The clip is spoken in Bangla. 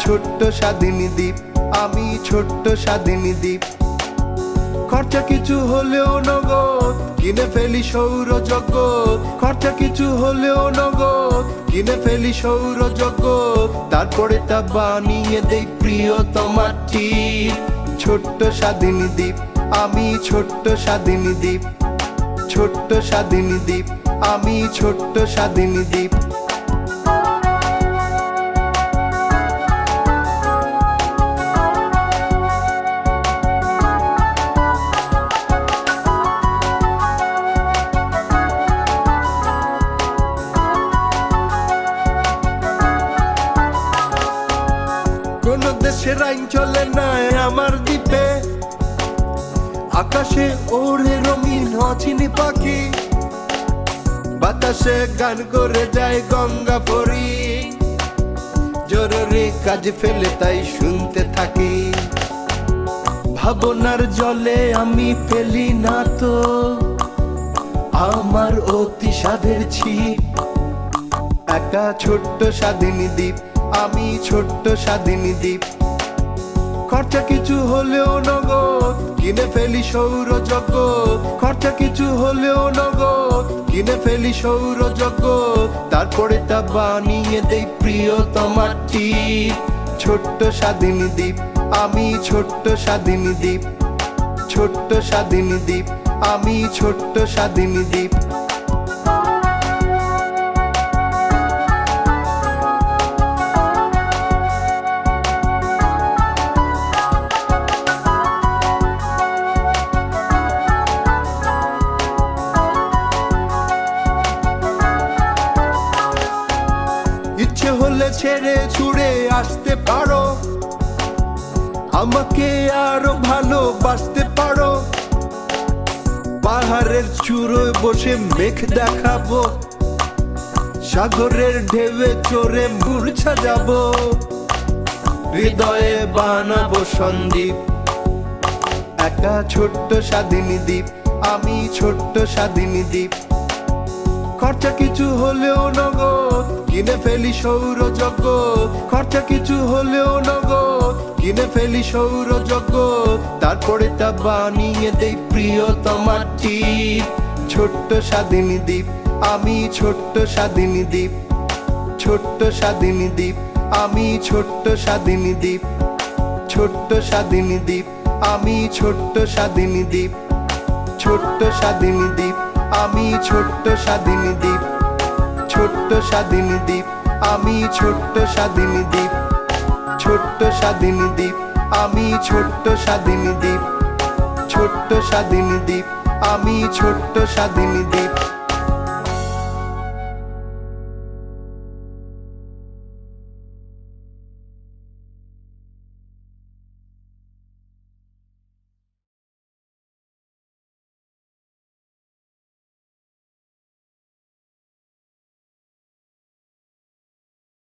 ছোট্ট স্বাধীনী দ্বীপ, আমি ছোট্ট স্বাধীনী দ্বীপ। খরচা কিছু হলেও নগদ কিনে ফেলি সৌরজগৎ, খরচা কিছু হলেও নগদ কিনে ফেলি সৌরজগৎ। তারপরে তা বানিয়ে দেই প্রিয়তমার টিপ। ছোট্ট স্বাধীনী দ্বীপ, আমি ছোট্ট স্বাধীনী দ্বীপ, ছোট্ট স্বাধীনী দ্বীপ, আমি ছোট্ট স্বাধীনী দ্বীপ। কোন দেশের আইন চলে না আমার দ্বীপে, আকাশে ওড়ে রঙিন অচিনি পাখি, বাতাসে গান করে যায় গঙ্গা পরি। জরুরি কাজ ফেলে তাই শুনতে থাকি, ভাবনার জলে আমি ফেলি না তো আমার অতি স্বাদের ছিপ। একা ছোট্ট স্বাধীনী দ্বীপ, আমি ছোট্ট স্বাধীনী দ্বীপ। খরচা কিছু হলেও নগদ কিনে ফেলি সৌরজগৎ, খরচা কিছু হলেও নগদ কিনে ফেলি সৌরজগৎ। তারপরে তা বানিয়ে দেই প্রিয়তমার টিপ। ছোট্ট স্বাধীনী দ্বীপ, আমি ছোট্ট স্বাধীনী দ্বীপ, ছোট্ট স্বাধীনী দ্বীপ, আমি ছোট্ট স্বাধীনী দ্বীপ। ইচ্ছে হলে ছেড়ে ছুড়ে আসতে পারো, আমাকে আরো ভালোবাসতে পারো। পাহাড়ের চূড়োয় বসে মেঘ দেখাবো, সাগরের ঢেউয়ে চড়ে মূর্ছা যাব। হৃদয়ে বানাবো সন্দ্বীপ। একা ছোট্ট স্বাধীনী দ্বীপ, আমি ছোট্ট স্বাধীনী দ্বীপ। খরচা কিছু হলেও নগদ কিনে ফেলি সৌরজগৎ, খরচা কিছু হলেও নগদ কিনে ফেলি সৌরজগৎ। তারপরে তা বানিয়ে দেই প্রিয়তমার টিপ। ছোট্ট স্বাধীনী দ্বীপ, আমি ছোট্ট স্বাধীনী দ্বীপ, ছোট্ট স্বাধীনী দ্বীপ, আমি ছোট্ট স্বাধীনী দ্বীপ, ছোট্ট স্বাধীনী দ্বীপ, আমি ছোট্ট স্বাধীনী দ্বীপ, ছোট্ট স্বাধীনী দ্বীপ, আমি ছোট্ট স্বাধীনী দ্বীপ, ছোট্ট স্বাধীনী দ্বীপ, আমি ছোট্ট স্বাধীনী দ্বীপ, ছোট্ট স্বাধীনী দ্বীপ, আমি ছোট্ট স্বাধীনী দ্বীপ, ছোট্ট স্বাধীনী দ্বীপ, আমি ছোট্ট স্বাধীনী দ্বীপ।